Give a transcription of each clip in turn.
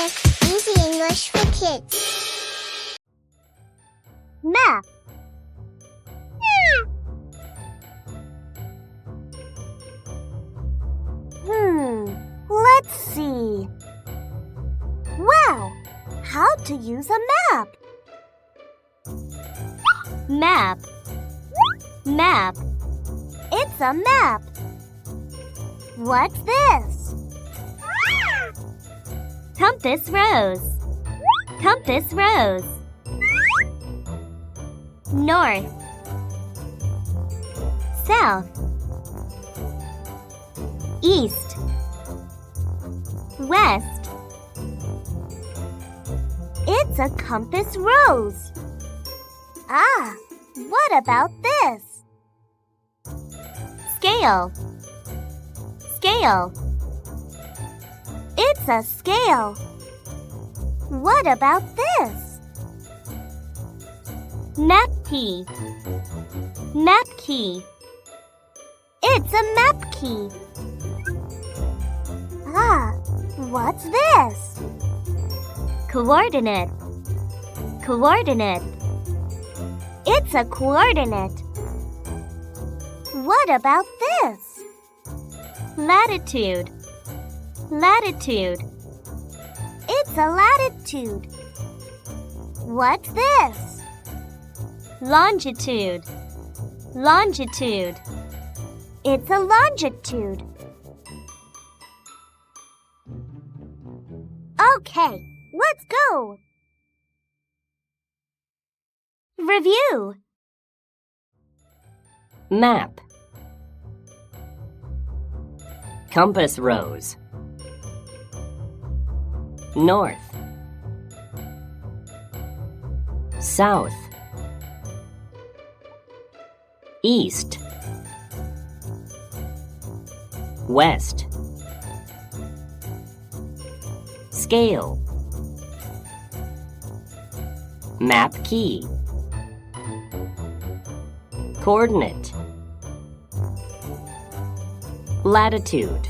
with Easy English for Kids. Map. Let's see. Wow! How to use a map? Map. Map. It's a map. What's this? Compass rose. Compass rose. North. South. East. West. It's a compass rose. Ah, what about this? Scale. Scale. It's a scale. What about this? Map key. Map key. It's a map key. Ah, what's this? Coordinate. Coordinate. It's a coordinate. What about this? Latitude. Latitude. It's a latitude. What's this? Longitude. Longitude. It's a longitude. Okay, let's go. Review. Map. Compass rose. North. South. East. West. Scale. Map key. Coordinate. Latitude.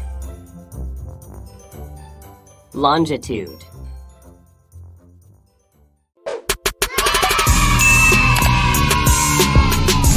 Longitude.